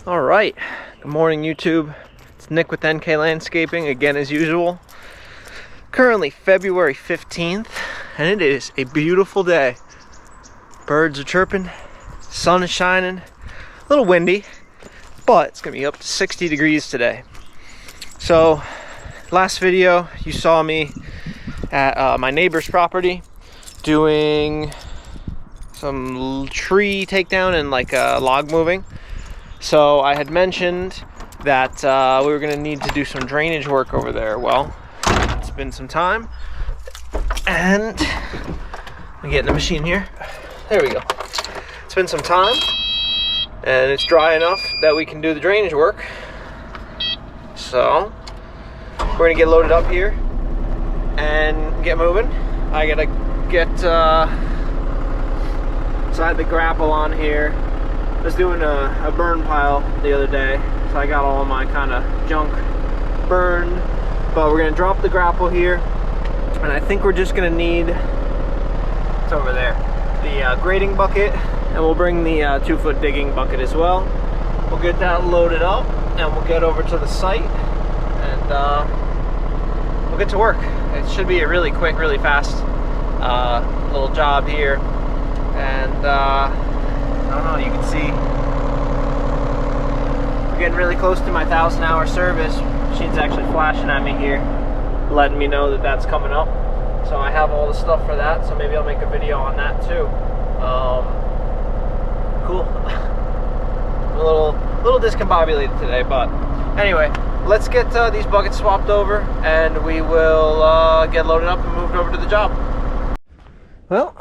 All right, good morning YouTube. It's Nick with NK Landscaping again as usual. Currently February 15th and it is a beautiful day. Birds are chirping, sun is shining, a little windy, but it's gonna be up to 60 degrees today. So last video you saw me at my neighbor's property doing some tree takedown and like log moving. So I had mentioned that we were going to need to do some drainage work over there. Well, it's been some time, and let me get in the machine here. There we go. It's been some time, and it's dry enough that we can do the drainage work. So we're going to get loaded up here and get moving. I gotta get so I had the grapple on here. I was doing a burn pile the other day, so I got all my kind of junk burned. But we're gonna drop the grapple here, and I think we're just gonna need, it's over there, the grading bucket, and we'll bring the 2-foot digging bucket as well. We'll get that loaded up, and we'll get over to the site, and we'll get to work. It should be a really quick, really fast little job here, and I don't know, you can see we're getting really close to my 1,000-hour service. Machine's actually flashing at me here, letting me know that that's coming up. So I have all the stuff for that, so maybe I'll make a video on that too. Cool. I'm a little discombobulated today, but anyway, let's get these buckets swapped over, and we will get loaded up and moved over to the job. Well,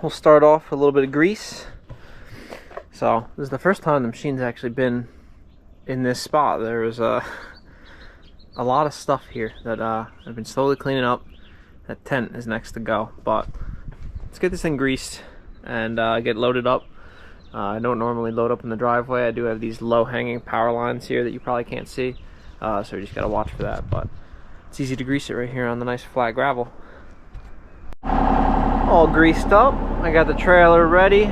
we'll start off with a little bit of grease. So this is the first time the machine's actually been in this spot. There was a lot of stuff here that I've been slowly cleaning up. That tent is next to go, but let's get this thing greased and get loaded up. I don't normally load up in the driveway. I do have these low-hanging power lines here that you probably can't see, so you just gotta watch for that. But it's easy to grease it right here on the nice flat gravel. All greased up. I got the trailer ready.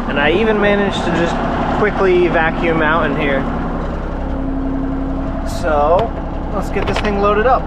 And I even managed to just quickly vacuum out in here. So let's get this thing loaded up.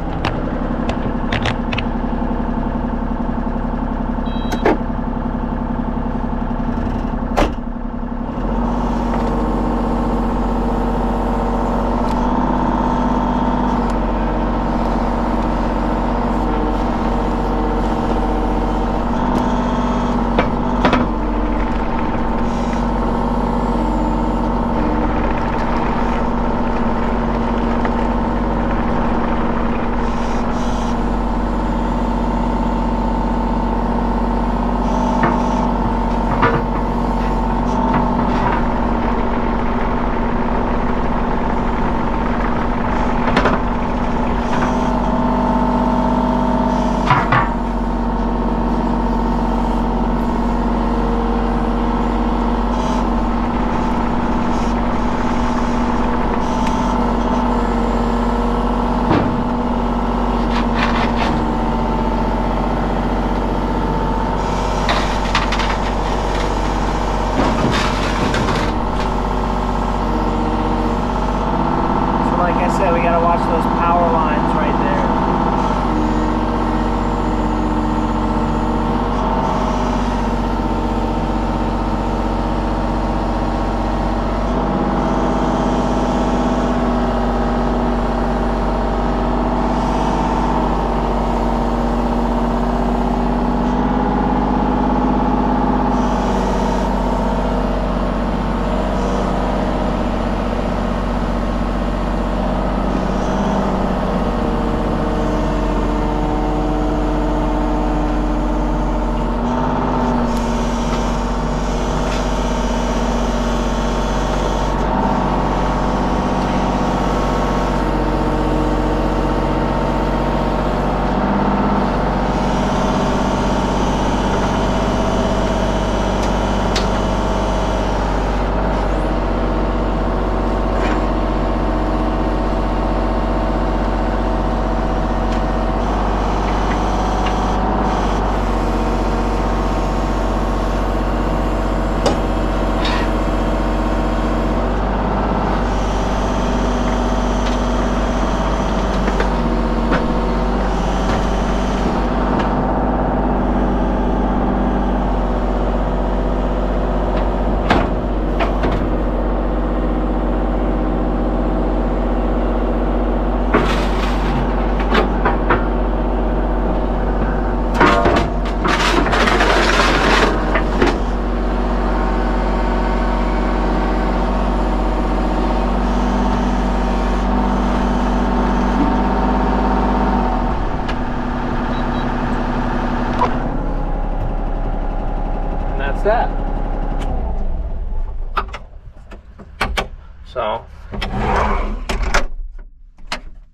So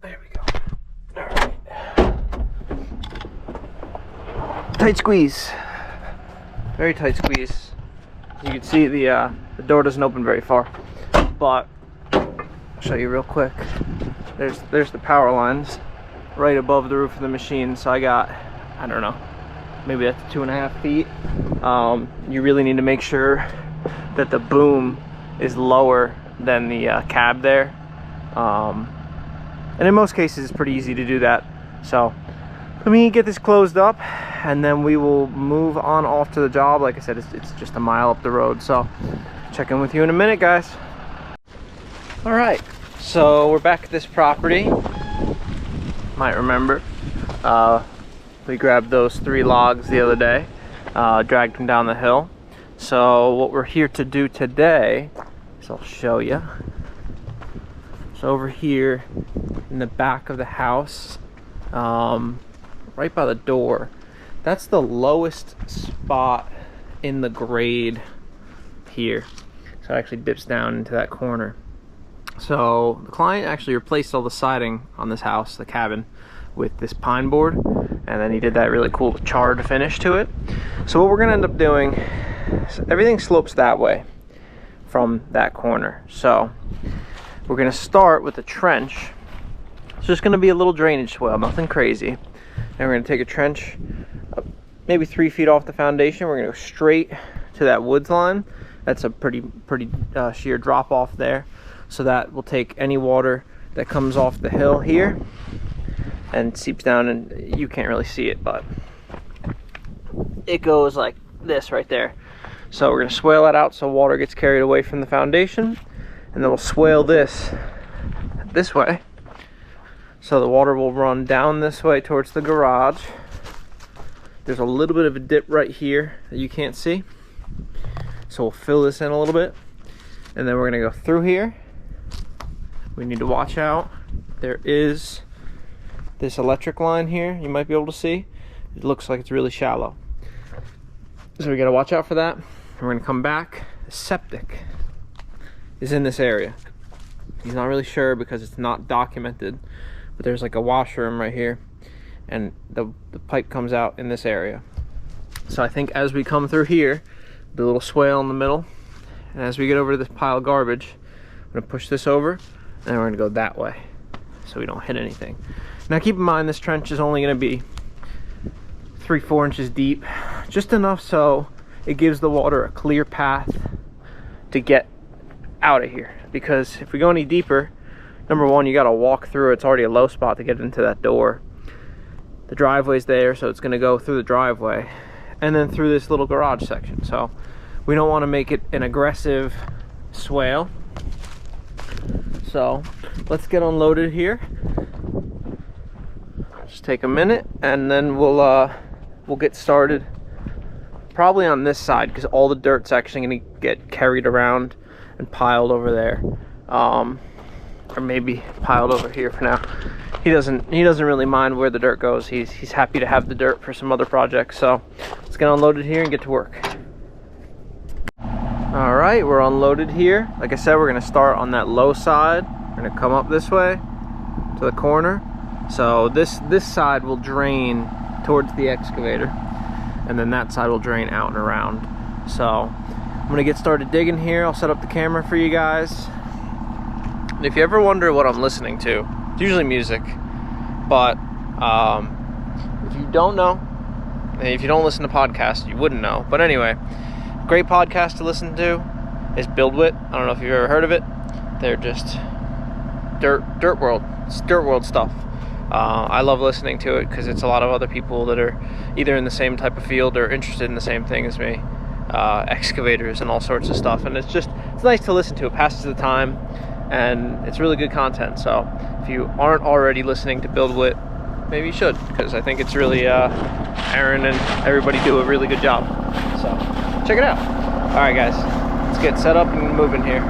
there we go. All right. Tight squeeze. Very tight squeeze. As you can see, the door doesn't open very far, but I'll show you real quick. There's the power lines right above the roof of the machine. So I got, I don't know, maybe that's 2.5 feet. You really need to make sure that the boom is lower than the cab there. And in most cases, it's pretty easy to do that. So let me get this closed up, and then we will move on off to the job. Like I said, it's just a mile up the road. So check in with you in a minute, guys. All right, so we're back at this property. Might remember, we grabbed those 3 logs the other day, dragged them down the hill. So what we're here to do today is I'll show you. So over here in the back of the house, right by the door, that's the lowest spot in the grade here. So it actually dips down into that corner. So the client actually replaced all the siding on this house, the cabin, with this pine board, and then he did that really cool charred finish to it. So what we're gonna end up doing is everything slopes that way from that corner. So we're gonna start with a trench. It's just gonna be a little drainage swale, nothing crazy. And we're gonna take a trench maybe 3 feet off the foundation. We're gonna go straight to that woods line. That's a pretty sheer drop off there. So that will take any water that comes off the hill here and seeps down, and you can't really see it, but it goes like this right there. So we're gonna swale that out so water gets carried away from the foundation, and then we'll swale this way. So the water will run down this way towards the garage. There's a little bit of a dip right here that you can't see. So we'll fill this in a little bit, and then we're gonna go through here. We need to watch out. There is this electric line here, you might be able to see. It looks like it's really shallow. So we gotta watch out for that. We're gonna come back. The septic is in this area. He's not really sure because it's not documented, but there's like a washroom right here, and the pipe comes out in this area. So I think as we come through here, the little swale in the middle, and as we get over to this pile of garbage, I'm gonna push this over, and then we're gonna go that way so we don't hit anything. Now keep in mind, this trench is only gonna be 3-4 inches deep, just enough so it gives the water a clear path to get out of here. Because if we go any deeper, number one, you gotta walk through. It's already a low spot to get into that door. The driveway's there, so it's gonna go through the driveway and then through this little garage section. So we don't wanna make it an aggressive swale. So let's get unloaded here. Just take a minute, and then we'll get started. Probably on this side, because all the dirt's actually gonna get carried around and piled over there, or maybe piled over here for now. He doesn't really mind where the dirt goes. He's happy to have the dirt for some other projects. So let's get unloaded here and get to work. All right, we're unloaded here. Like I said, we're gonna start on that low side. We're gonna come up this way to the corner. So this side will drain towards the excavator, and then that side will drain out and around. So I'm gonna get started digging here. I'll set up the camera for you guys. And if you ever wonder what I'm listening to, it's usually music. But if you don't know, and if you don't listen to podcasts, you wouldn't know. But anyway, great podcast to listen to is BuildWit. I don't know if you've ever heard of it. They're just dirt world. It's dirt world stuff. I love listening to it because it's a lot of other people that are either in the same type of field or interested in the same thing as me, excavators and all sorts of stuff. And it's nice to listen to. It passes the time, and it's really good content. So if you aren't already listening to BuildWit, maybe you should, because I think it's really Aaron and everybody do a really good job. So check it out. All right, guys, let's get set up and moving here.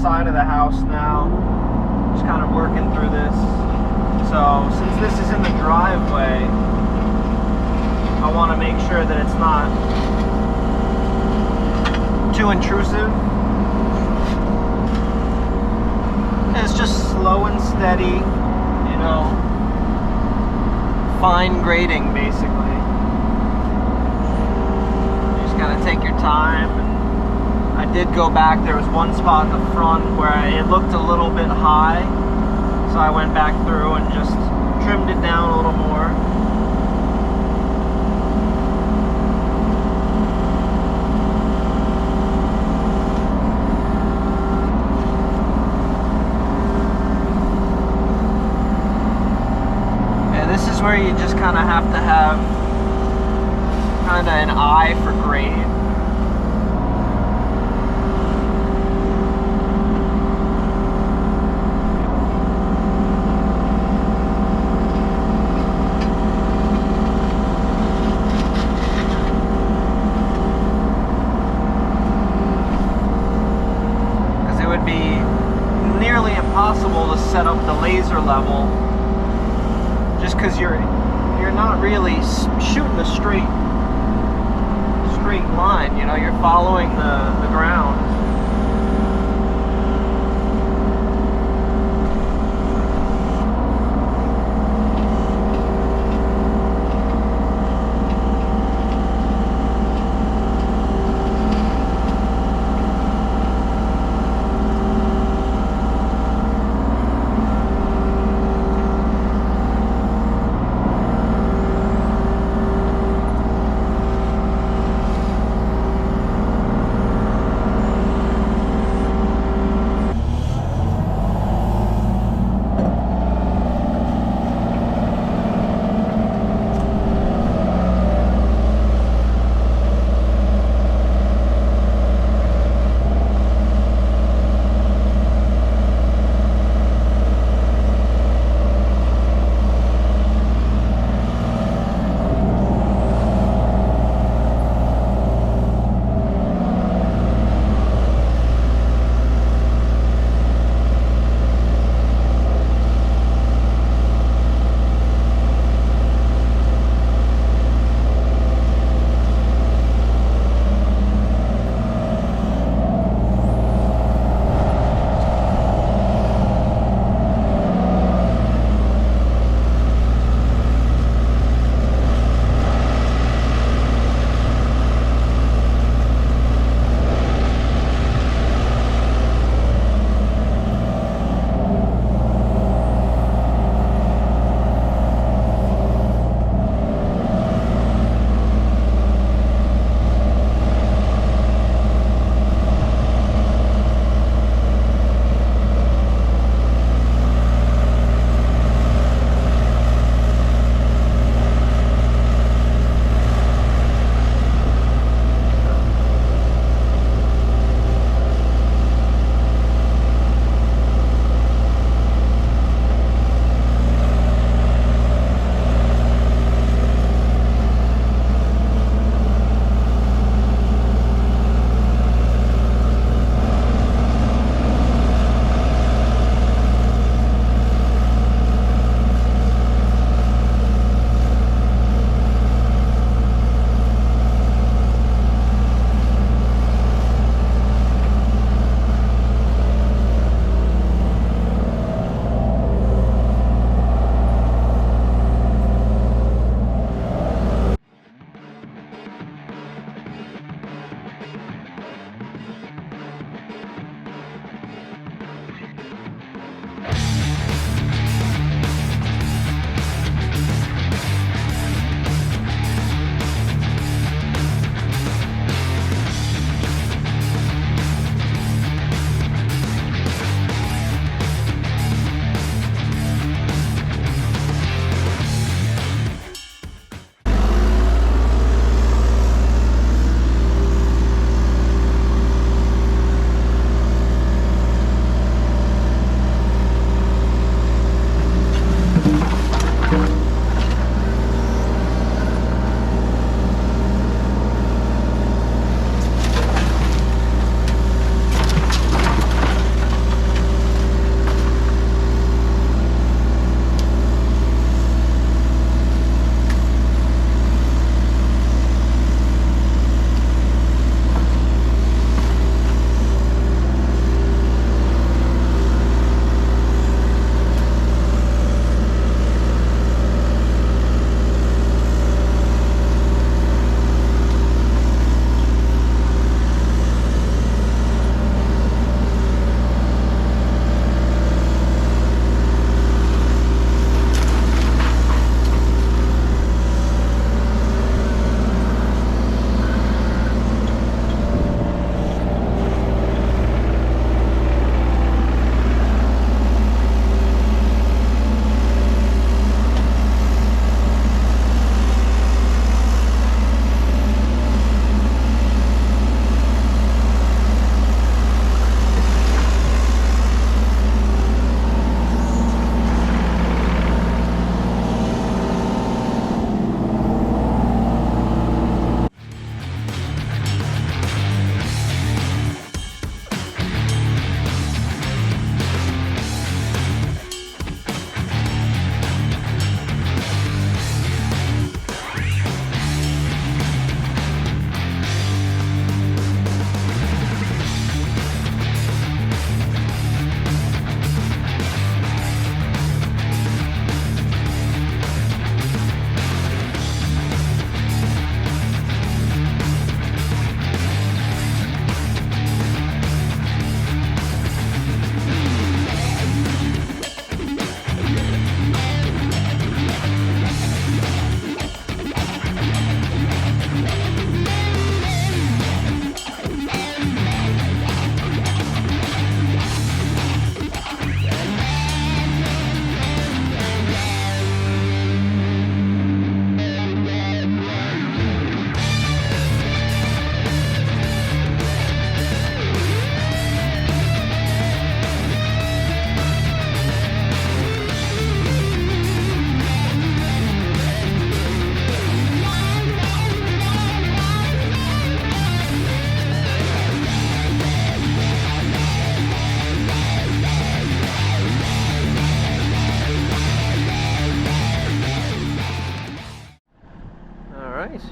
side of the house now. Just kind of working through this. So since this is in the driveway, I want to make sure that it's not too intrusive. And it's just slow and steady, you know, fine grading basically. You just gotta take your time. I did go back. There was one spot in the front where it looked a little bit high, so I went back through and just trimmed it down a little more. And this is where you just kind of have to have kind of an eye for grade. To set up the laser level, just because you're not really shooting a straight line, you know, you're following the ground.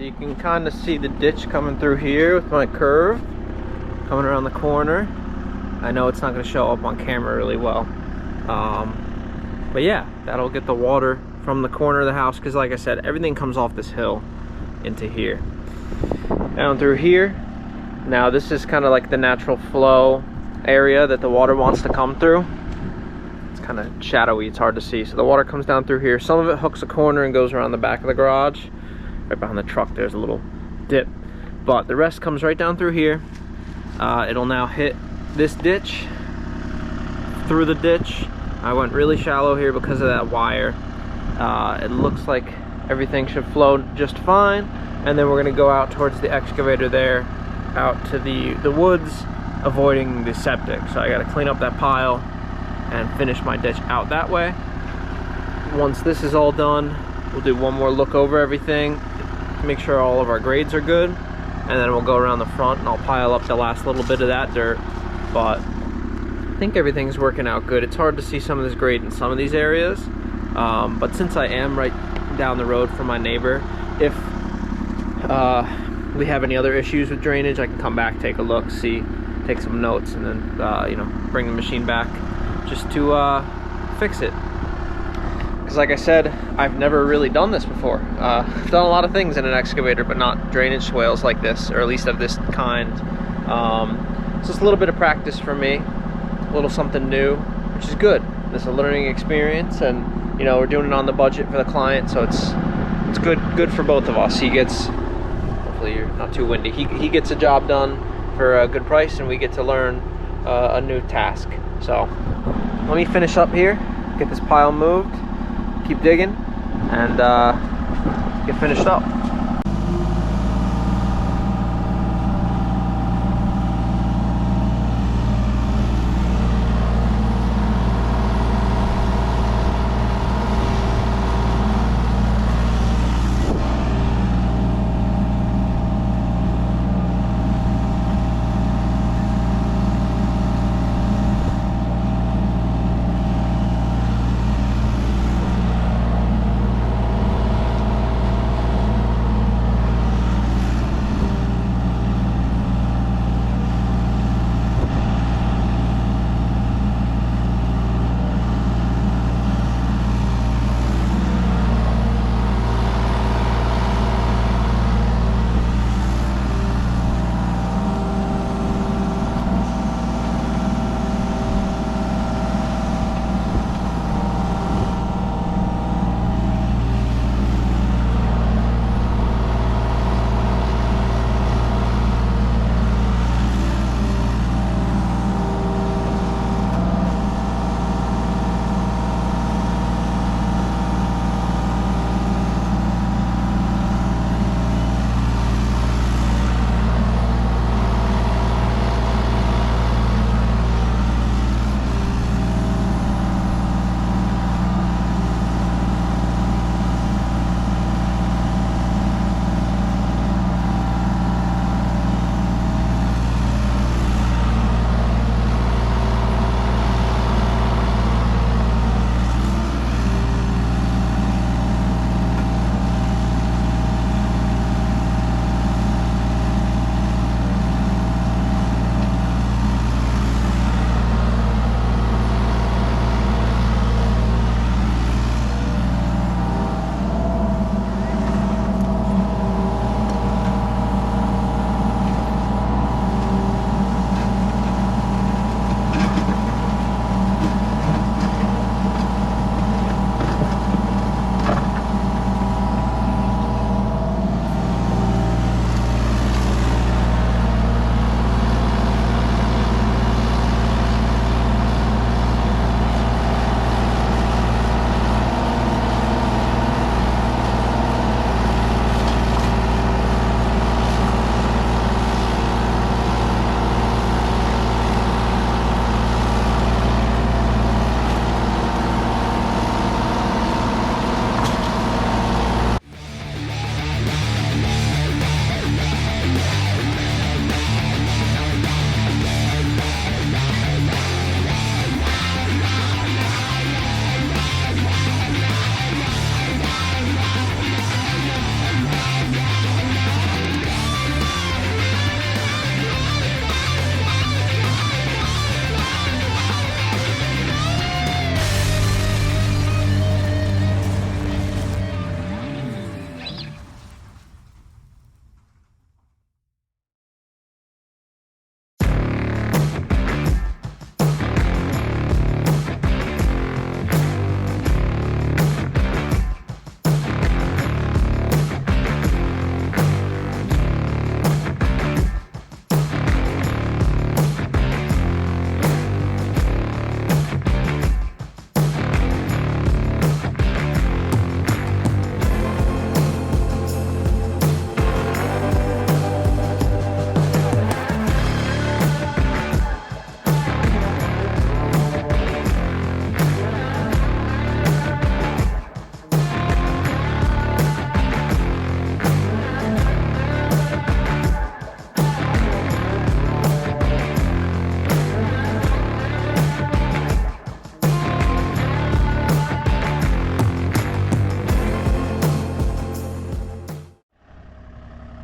So you can kind of see the ditch coming through here with my curve coming around the corner. I know it's not going to show up on camera really well, but yeah, that'll get the water from the corner of the house, because like I said, everything comes off this hill into here. Down through here, now this is kind of like the natural flow area that the water wants to come through. It's kind of shadowy, it's hard to see. So the water comes down through here. Some of it hooks a corner and goes around the back of the garage. Right behind the truck there's a little dip, but the rest comes right down through here. It'll now hit this ditch, through the ditch. I went really shallow here because of that wire. It looks like everything should flow just fine, and then we're going to go out towards the excavator there, out to the woods, avoiding the septic. So I got to clean up that pile and finish my ditch out that way. Once this is all done, we'll do one more look over everything, make sure all of our grades are good, and then we'll go around the front and I'll pile up the last little bit of that dirt. But I think everything's working out good. It's hard to see some of this grade in some of these areas, but since I am right down the road from my neighbor, if we have any other issues with drainage, I can come back, take a look, see, take some notes, and then you know, bring the machine back just to fix it. Because like I said, I've never really done this before. I've done a lot of things in an excavator, but not drainage swales like this, or at least of this kind. So it's a little bit of practice for me, a little something new, which is good. It's a learning experience, and you know, we're doing it on the budget for the client, so it's good for both of us. He gets, hopefully you're not too windy, he gets a job done for a good price, and we get to learn a new task. So let me finish up here, get this pile moved, keep digging, and get finished up.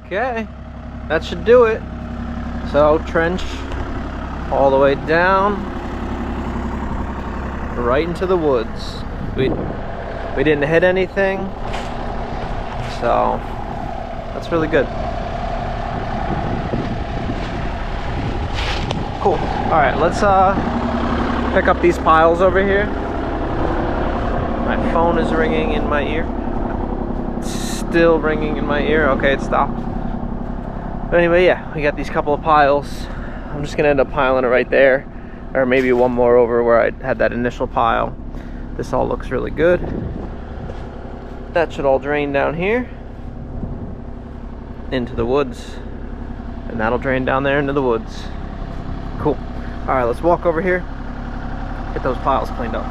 Okay, that should do it. So trench all the way down, right into the woods. We didn't hit anything, so that's really good. Cool. All right, let's pick up these piles over here. My phone is ringing in my ear. It's still ringing in my ear. Okay, it stopped. But anyway, yeah, we got these couple of piles. I'm just gonna end up piling it right there, or maybe one more over where I had that initial pile. This all looks really good. That should all drain down here into the woods, and that'll drain down there into the woods. Cool. All right, let's walk over here, get those piles cleaned up.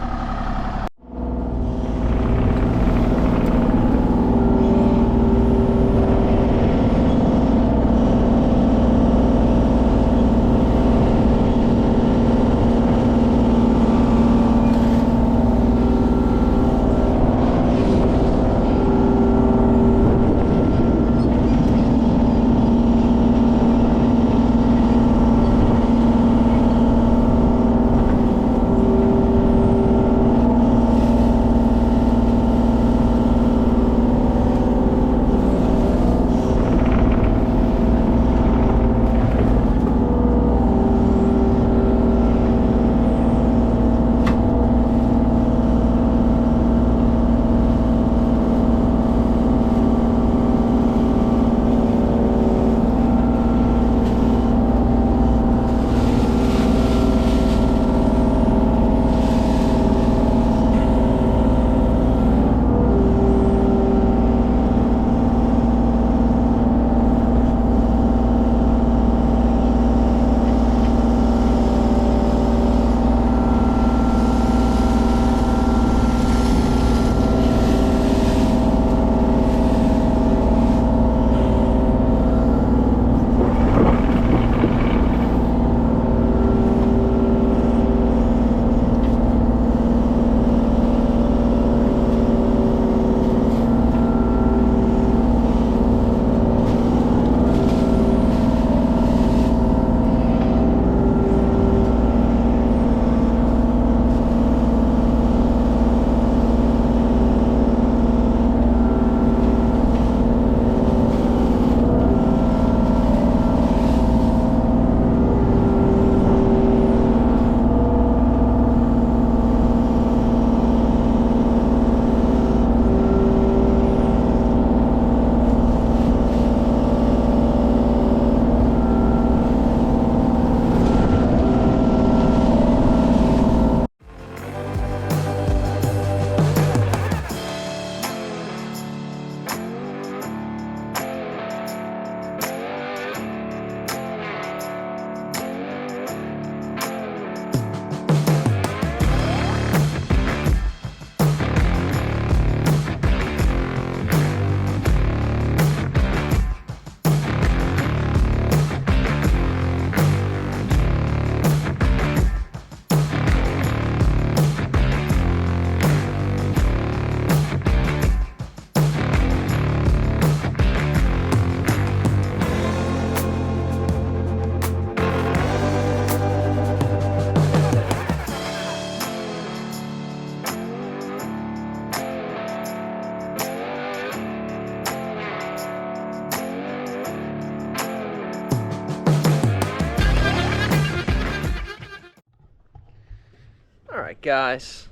Alright guys,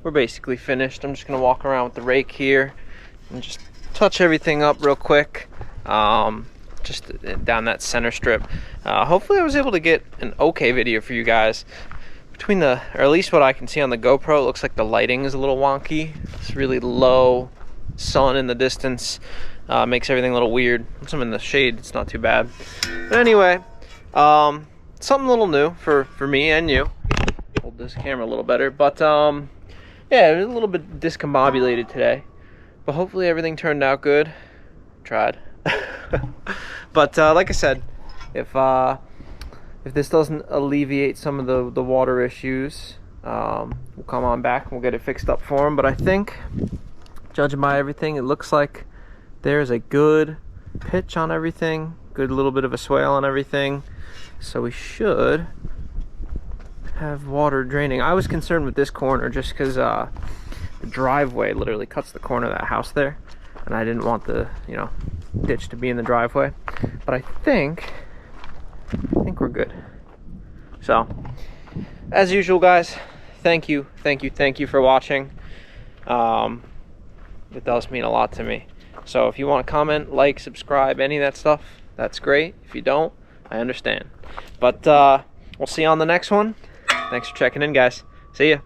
we're basically finished. I'm just gonna walk around with the rake here and just touch everything up real quick, just down that center strip. Hopefully I was able to get an okay video for you guys. Between or at least what I can see on the GoPro, it looks like the lighting is a little wonky. It's really low sun in the distance, makes everything a little weird. Once I'm in the shade, it's not too bad. But anyway, something a little new for me and you. Hold this camera a little better, but yeah, it was a little bit discombobulated today, but hopefully everything turned out good. Tried. But like I said, if this doesn't alleviate some of the water issues, we'll come on back and we'll get it fixed up for them. But I think, judging by everything, it looks like there's a good pitch on everything, good little bit of a swale on everything. So we should have water draining. I was concerned with this corner just because the driveway literally cuts the corner of that house there, and I didn't want the, you know, ditch to be in the driveway. But I think we're good. So, as usual, guys, thank you for watching. It does mean a lot to me. So if you want to comment, like, subscribe, any of that stuff, that's great. If you don't, I understand. But we'll see you on the next one. Thanks for checking in, guys. See ya.